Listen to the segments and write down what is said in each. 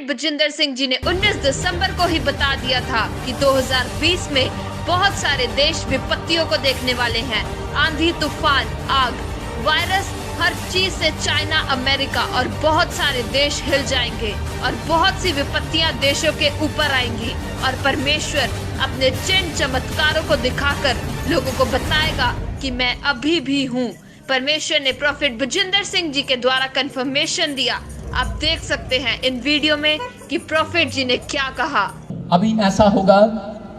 Prophet Bajinder Singh ji ने 19 दिसंबर को ही बता दिया था कि 2020 में बहुत सारे देश विपत्तियों को देखने वाले हैं। आंधी, तूफान, आग, वायरस, हर चीज से चाइना, अमेरिका और बहुत सारे देश हिल जाएंगे और बहुत सी विपत्तियां देशों के ऊपर आएंगी और परमेश्वर अपने चिन्ह चमत्कारों को दिखाकर लोगों को बताएगा कि मैं अभी भी हूँ। परमेश्वर ने प्रोफेट बजिंदर सिंह जी के द्वारा कंफर्मेशन दिया। आप देख सकते हैं इन वीडियो में कि प्रोफेट जी ने क्या कहा। अभी ऐसा होगा,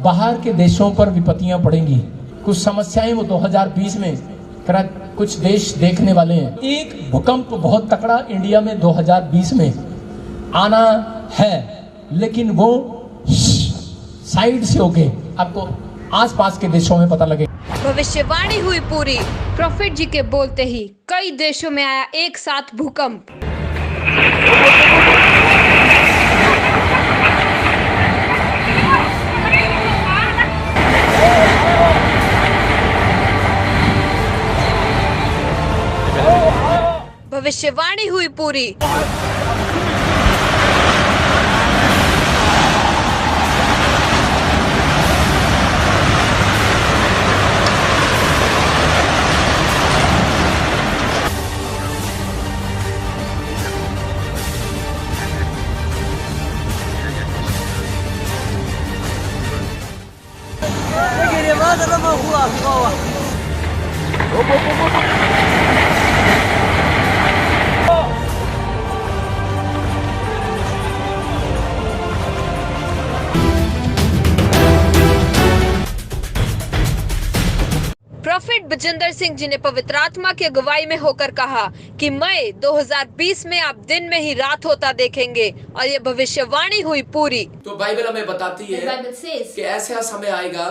बाहर के देशों पर विपत्तियां पड़ेंगी, कुछ समस्याएं वो 2020 में कुछ देश देखने वाले हैं। एक भूकंप बहुत तकड़ा इंडिया में 2020 में आना है, लेकिन वो साइड से होके आपको आसपास के देशों में पता लगे। भविष्यवाणी हुई पूरी। प्रोफेट जी के बोलते ही कई देशों में आया एक साथ भूकंप। भविष्यवाणी हुई पूरी। प्रोफेट बजिंदर सिंह जी ने पवित्र आत्मा की अगुवाई में होकर कहा कि मई 2020 में आप दिन में ही रात होता देखेंगे और ये भविष्यवाणी हुई पूरी। तो बाइबल हमें बताती है कि ऐसा समय आएगा,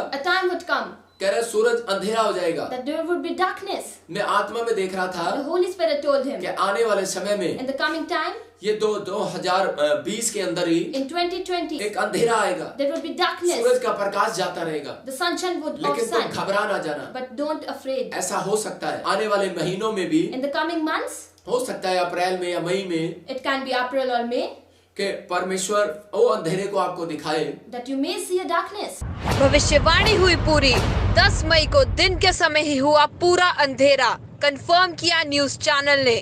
कह रहे सूरज अंधेरा हो जाएगा। That there would be darkness. मैं आत्मा में देख रहा था The Holy Spirit told him. कि आने वाले समय में In the coming time, ये 2020 के अंदर ही in 2020, एक अंधेरा आएगा, there would be darkness. सूरज का प्रकाश जाता रहेगा, The sunshine would लेकिन तुम shine. घबरा ना जाना। But don't afraid. ऐसा हो सकता है आने वाले महीनों में भी, In the coming months, हो सकता है अप्रैल में या मई में, it can be April or May, कि परमेश्वर वो अंधेरे को आपको दिखाए, that you may see a darkness. भविष्यवाणी हुई पूरी। 10 मई को दिन के समय ही हुआ पूरा अंधेरा, कंफर्म किया न्यूज चैनल ने।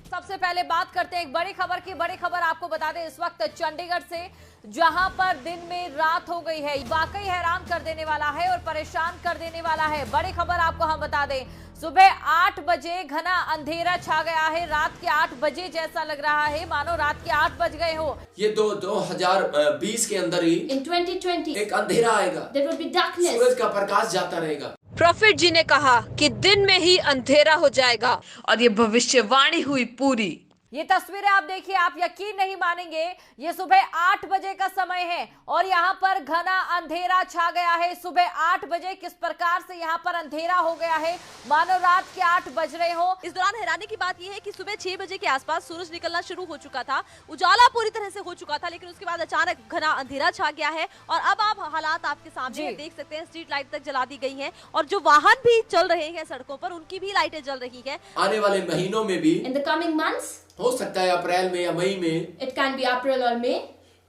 सबसे पहले बात करते हैं एक बड़ी खबर की। बड़ी खबर आपको बता दें इस वक्त चंडीगढ़ से, जहां पर दिन में रात हो गई है। वाकई हैरान कर देने वाला है और परेशान कर देने वाला है। बड़ी खबर आपको हम बता दें, सुबह 8 बजे घना अंधेरा छा गया है। रात के 8 बजे जैसा लग रहा है मानो रात के 8 बज गए हो। ये 2020 के अंदर ही In 2020, एक अंधेरा आएगा, there would be darkness. सूरज का प्रकाश जाता रहेगा। प्रोफेट जी ने कहा कि दिन में ही अंधेरा हो जाएगा और ये भविष्यवाणी हुई पूरी। ये तस्वीरें आप देखिए, आप यकीन नहीं मानेंगे। ये सुबह 8 बजे का समय है और यहाँ पर घना अंधेरा छा गया है। सुबह 8 बजे किस प्रकार से यहाँ पर अंधेरा हो गया है मानो रात के 8 बज रहे हो। इस दौरान हैरानी की बात यह है कि सुबह 6 बजे के आसपास सूरज निकलना शुरू हो चुका था, उजाला पूरी तरह से हो चुका था, लेकिन उसके बाद अचानक घना अंधेरा छा गया है। और अब आप हालात आपके सामने है, देख सकते हैं स्ट्रीट लाइट तक जला दी गई है और जो वाहन भी चल रहे हैं सड़कों पर उनकी भी लाइटें जल रही है। आने वाले महीनों में भी, In the coming months, हो सकता है अप्रैल में या मई में, it can be April or May,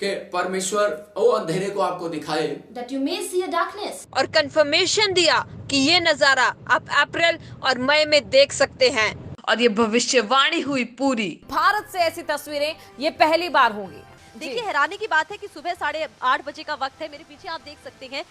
कि परमेश्वर वो अंधेरे को आपको दिखाए, that you may see a darkness. और कंफर्मेशन दिया कि ये नजारा आप अप्रैल और मई में देख सकते हैं और ये भविष्यवाणी हुई पूरी। भारत से ऐसी तस्वीरें ये पहली बार होंगी। देखिए हैरानी की बात है कि सुबह 8:30 बजे का वक्त है। मेरे पीछे आप देख सकते हैं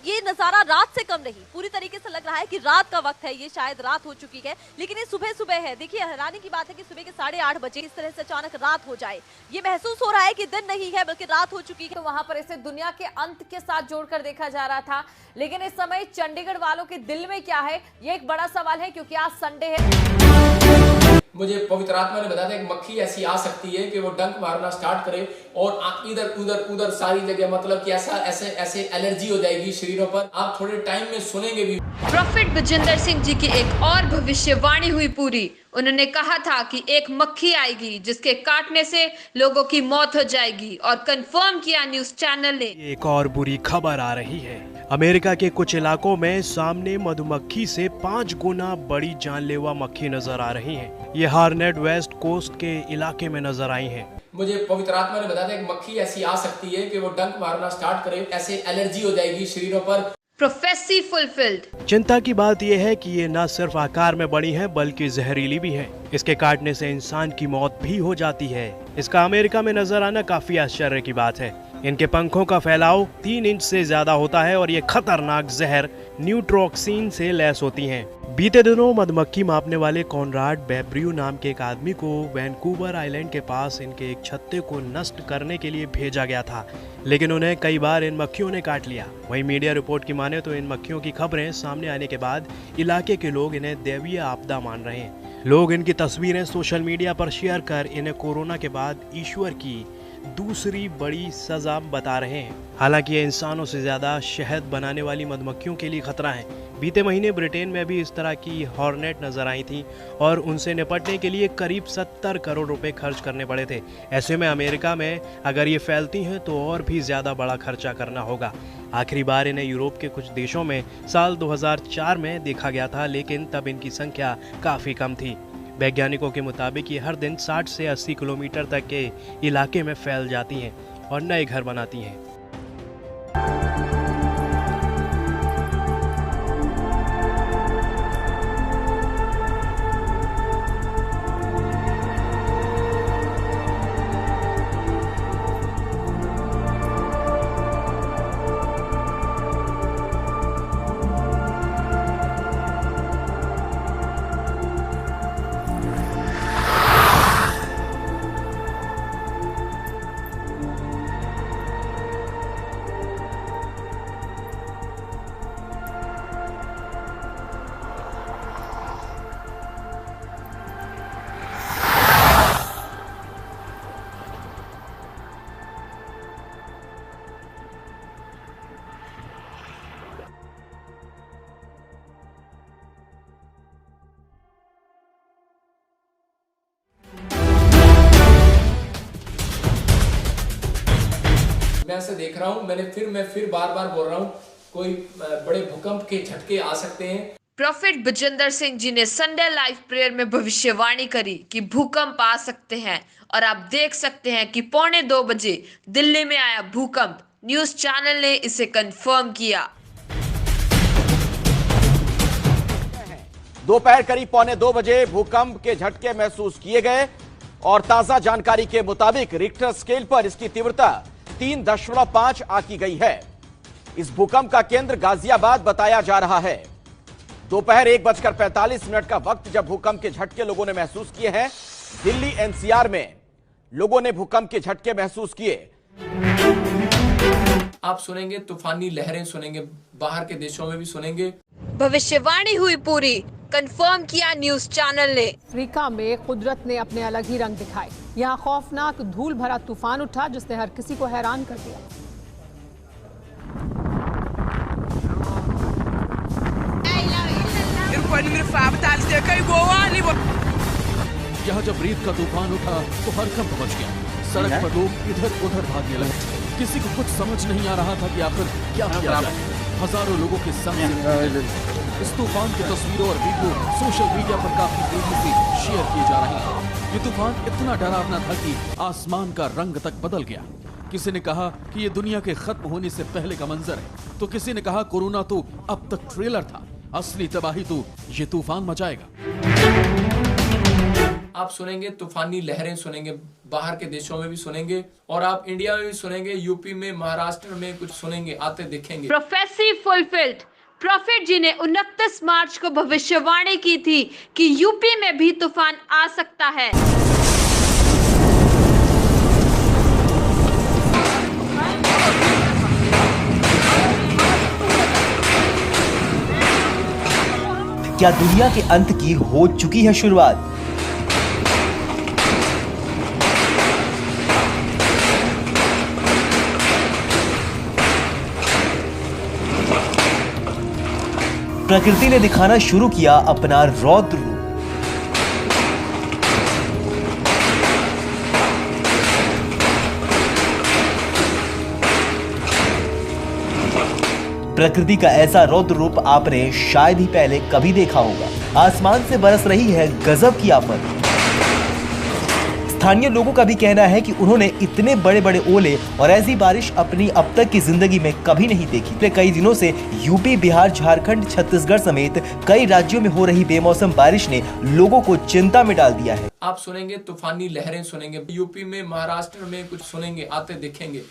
ये नजारा रात से कम नहीं, पूरी तरीके से लग रहा है कि रात का वक्त है, ये शायद रात हो चुकी है, लेकिन ये सुबह सुबह है। देखिए हैरानी की बात है कि सुबह के 8:30 बजे इस तरह से अचानक रात हो जाए, ये महसूस हो रहा है कि दिन नहीं है बल्कि रात हो चुकी है। तो वहां पर इसे दुनिया के अंत के साथ जोड़कर देखा जा रहा था, लेकिन इस समय चंडीगढ़ वालों के दिल में क्या है ये एक बड़ा सवाल है, क्योंकि आज संडे है। मुझे पवित्र आत्मा ने बताया था कि मक्खी ऐसी आ सकती है कि वो डंक मारना स्टार्ट करे और इधर उधर उधर सारी जगह, मतलब कि ऐसे एलर्जी हो जाएगी शरीरों पर। आप थोड़े टाइम में सुनेंगे भी। प्रोफेट बजिंदर सिंह जी की एक और भविष्यवाणी हुई पूरी। उन्होंने कहा था कि एक मक्खी आएगी जिसके काटने से लोगों की मौत हो जाएगी और कंफर्म किया न्यूज चैनल ने। एक और बुरी खबर आ रही है। अमेरिका के कुछ इलाकों में सामने मधुमक्खी से 5 गुना बड़ी जानलेवा मक्खी नजर आ रही हैं। ये हॉर्नेट वेस्ट कोस्ट के इलाके में नजर आई हैं। मुझे पवित्र आत्मा ने बताया था एक मक्खी ऐसी आ सकती है कि वो डंक मारना स्टार्ट करे, ऐसे एलर्जी हो जाएगी शरीरों पर। Prophecy fulfilled. चिंता की बात यह है कि ये न सिर्फ आकार में बड़ी है बल्कि जहरीली भी है। इसके काटने से इंसान की मौत भी हो जाती है। इसका अमेरिका में नजर आना काफी आश्चर्य की बात है। इनके पंखों का फैलाव 3 इंच से ज्यादा होता है और ये खतरनाक जहर न्यूट्रोक्सिन से लैस होती हैं। बीते दिनों मधुमक्खी मापने वाले कॉनराड बेब्रियो नाम के एक आदमी को वैंकूवर आइलैंड के पास इनके एक छत्ते को नष्ट करने के लिए भेजा गया था, लेकिन उन्हें कई बार इन मक्खियों ने काट लिया। वहीं मीडिया रिपोर्ट की माने तो इन मक्खियों की खबरें सामने आने के बाद इलाके के लोग इन्हें दैवीय आपदा मान रहे हैं। लोग इनकी तस्वीरें सोशल मीडिया पर शेयर कर इन्हें कोरोना के बाद ईश्वर की दूसरी बड़ी सजा बता रहे हैं। हालांकि ये इंसानों से ज्यादा शहद बनाने वाली मधुमक्खियों के लिए खतरा है। बीते महीने ब्रिटेन में भी इस तरह की हॉर्नेट नजर आई थी और उनसे निपटने के लिए करीब 70 करोड़ रुपए खर्च करने पड़े थे। ऐसे में अमेरिका में अगर ये फैलती हैं तो और भी ज्यादा बड़ा खर्चा करना होगा। आखिरी बार इन्हें यूरोप के कुछ देशों में साल 2004 में देखा गया था, लेकिन तब इनकी संख्या काफी कम थी। वैज्ञानिकों के मुताबिक ये हर दिन 60 से 80 किलोमीटर तक के इलाके में फैल जाती हैं और नए घर बनाती हैं। मैं ऐसे देख रहा हूँ, मैं फिर बार बार बोल रहा हूँ, कोई बड़े भूकंप के झटके आ सकते हैं। प्रॉफिट बजिंदर सिंह जी ने संडे लाइव प्रेयर में भविष्यवाणी करी कि भूकंप आ सकते हैं और आप देख सकते हैं कि 1:45 बजे दिल्ली में आया भूकंप। न्यूज चैनल ने इसे कंफर्म किया। दोपहर करीब 1:45 बजे भूकंप के झटके महसूस किए गए और ताजा जानकारी के मुताबिक रिक्टर स्केल पर इसकी तीव्रता 3.5 आंकी गई है। इस भूकंप का केंद्र गाजियाबाद बताया जा रहा है। दोपहर 1:45 का वक्त जब भूकंप के झटके लोगों ने महसूस किए हैं। दिल्ली एनसीआर में लोगों ने भूकंप के झटके महसूस किए। आप सुनेंगे तूफानी लहरें, सुनेंगे बाहर के देशों में भी सुनेंगे। भविष्यवाणी हुई पूरी, कंफर्म किया न्यूज चैनल ने। अफ्रीका में कुदरत ने अपने अलग ही रंग दिखाए। यहाँ खौफनाक धूल भरा तूफान उठा जिसने हर किसी को हैरान कर दिया। यहाँ जब रेत का तूफान उठा तो हरकंप मच गया। सड़क पर लोग इधर उधर भागने लगे। किसी को कुछ समझ नहीं आ रहा था कि आखिर क्या किया जाए। हजारों लोगों के सामने इस तूफान की तस्वीरों और वीडियो सोशल मीडिया पर काफी तेजी से शेयर किए जा रहे हैं। ये तूफान इतना डरावना था कि आसमान का रंग तक बदल गया। किसी ने कहा कि ये दुनिया के खत्म होने से पहले का मंजर है, तो किसी ने कहा कोरोना तो अब तक ट्रेलर था, असली तबाही तो ये तूफान मचाएगा। आप सुनेंगे तूफानी लहरें, सुनेंगे बाहर के देशों में भी सुनेंगे और आप इंडिया में भी सुनेंगे, यूपी में, महाराष्ट्र में कुछ सुनेंगे, आते दिखेंगे। Prophecy fulfilled. प्रॉफिट जी ने 29 मार्च को भविष्यवाणी की थी कि यूपी में भी तूफान आ सकता है। क्या दुनिया के अंत की हो चुकी है शुरुआत? प्रकृति ने दिखाना शुरू किया अपना रौद्र रूप। प्रकृति का ऐसा रौद्र रूप आपने शायद ही पहले कभी देखा होगा। आसमान से बरस रही है गजब की आफत। स्थानीय लोगों का भी कहना है कि उन्होंने इतने बड़े बड़े ओले और ऐसी बारिश अपनी अब तक की जिंदगी में कभी नहीं देखी। पिछले कई दिनों से यूपी, बिहार, झारखंड, छत्तीसगढ़ समेत कई राज्यों में हो रही बेमौसम बारिश ने लोगों को चिंता में डाल दिया है। आप सुनेंगे तूफानी लहरें, सुनेंगे यूपी में, महाराष्ट्र में कुछ सुनेंगे, आते दिखेंगे।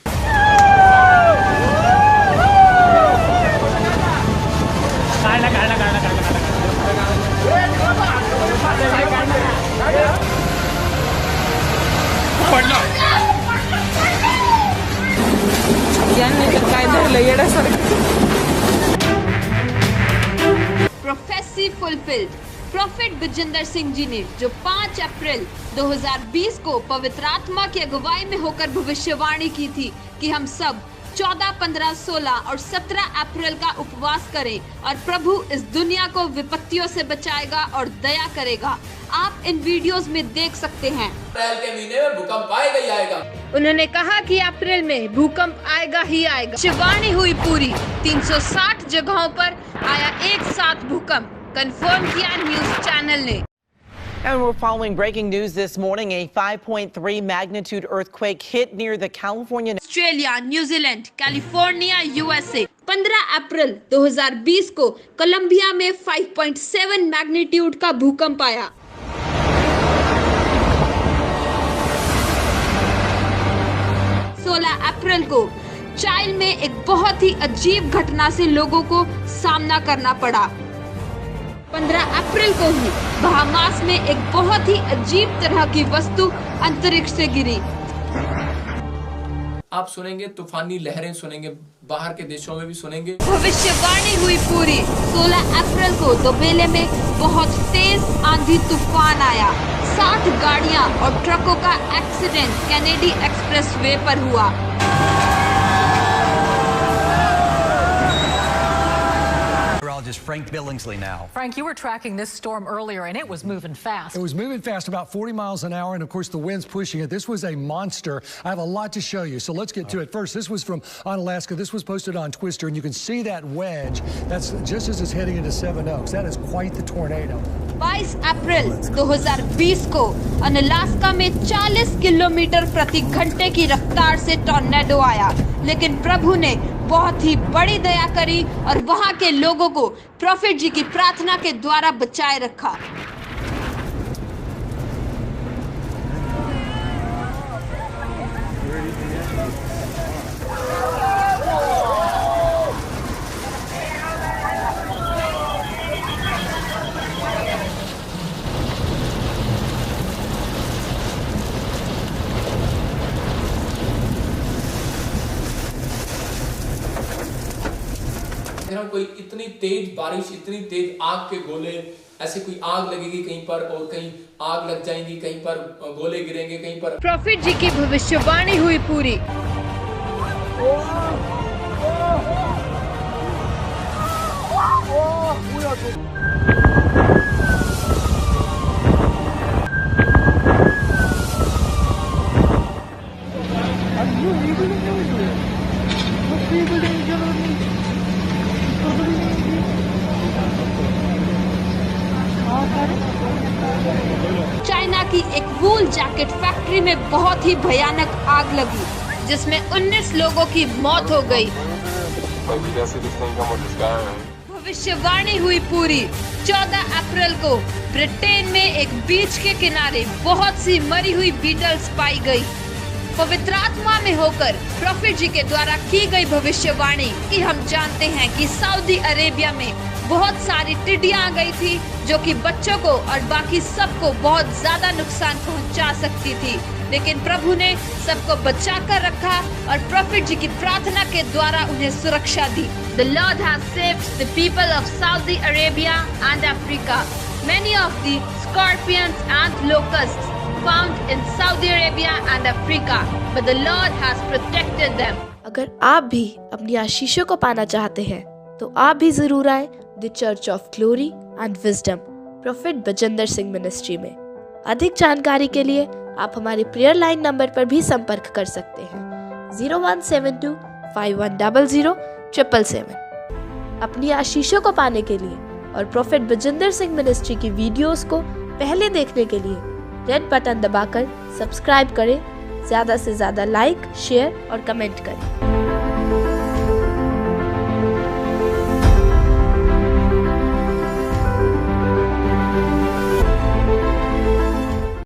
Prophecy fulfilled. Prophet Bajinder Singh ji ने जो 5 अप्रैल 2020 को पवित्र आत्मा की अगुवाई में होकर भविष्यवाणी की थी कि हम सब 14, 15, 16 और 17 अप्रैल का उपवास करें और प्रभु इस दुनिया को विपत्तियों से बचाएगा और दया करेगा। आप इन वीडियोस में देख सकते हैं। अप्रैल के महीने में भूकंप आएगा ही आएगा। उन्होंने कहा कि अप्रैल में भूकंप आएगा ही आएगा। शिवानी हुई पूरी। 360 जगहों पर आया एक साथ भूकंप, कंफर्म किया न्यूज चैनल ने। And we're following breaking news this morning. A 5.3 magnitude earthquake hit near the California. Australia, New Zealand, California, USA. 15 अप्रैल 2020 को कोलंबिया में 5.7 मैग्नीट्यूड का भूकंप आया। अप्रैल को चाइल्ड में एक बहुत ही अजीब घटना से लोगों को सामना करना पड़ा। 15 अप्रैल को ही बहामास में एक बहुत ही अजीब तरह की वस्तु अंतरिक्ष से गिरी। आप सुनेंगे तूफानी लहरें, सुनेंगे बाहर के देशों में भी सुनेंगे। भविष्यवाणी हुई पूरी। 16 अप्रैल को दोबेले में बहुत तेज आंधी तूफान आया। 60 गाड़ियां और ट्रकों का एक्सीडेंट कैनेडी एक्सप्रेसवे पर हुआ। Just Frank Billingsley now. Frank, you were tracking this storm earlier and it was moving fast. It was moving fast, about 40 miles an hour, and of course the wind's pushing it. This was a monster. I have a lot to show you, so let's get to it. First, this was from Unalaska. This was posted on Twister, and you can see that wedge. That's just as it's heading into Seven Oaks. That is quite the tornado. 22 अप्रैल 2020 को अनलास्का में 40 kilometre प्रति घंटे की रफ्तार से tornado आया, लेकिन प्रभु ने बहुत ही बड़ी दया करी और वहां के लोगों को प्रॉफिट जी की प्रार्थना के द्वारा बचाए रखा। कोई इतनी तेज बारिश, इतनी तेज आग के गोले, ऐसे कोई आग लगेगी कहीं पर और कहीं आग लग जाएंगी, कहीं पर गोले गिरेंगे, कहीं पर। प्रॉफिट जी की भविष्यवाणी हुई पूरी। चाइना की एक वूल जैकेट फैक्ट्री में बहुत ही भयानक आग लगी, जिसमें 19 लोगों की मौत हो गई। भविष्यवाणी हुई पूरी। 14 अप्रैल को ब्रिटेन में एक बीच के किनारे बहुत सी मरी हुई बीटल्स पाई गई। पवित्र आत्मा में होकर प्रॉफिट जी के द्वारा की गई भविष्यवाणी कि हम जानते हैं कि सऊदी अरेबिया में बहुत सारी टिड्डियां आ गई थी जो कि बच्चों को और बाकी सबको बहुत ज्यादा नुकसान पहुंचा सकती थी, लेकिन प्रभु ने सबको बचा कर रखा और प्रॉफिट जी की प्रार्थना के द्वारा उन्हें सुरक्षा दी। The Lord has saved the people of Saudi Arabia and Africa. Many of the scorpions and locusts found in Saudi Arabia and Africa, but the Lord has protected them. अगर आप भी अपनी आशीषों को पाना चाहते हैं तो आप भी जरूर आए the church of glory and wisdom profit Bajinder Singh ministry में। अधिक जानकारी के लिए आप हमारे प्रेयर लाइन नंबर पर भी संपर्क कर सकते हैं 0172 5100 777। अपनी आशीषों को पाने के लिए और प्रोफेट बजिंदर सिंह मिनिस्ट्री की वीडियोस को पहले देखने के लिए रेड बटन दबाकर सब्सक्राइब करें, ज्यादा से ज्यादा लाइक, शेयर और कमेंट करें।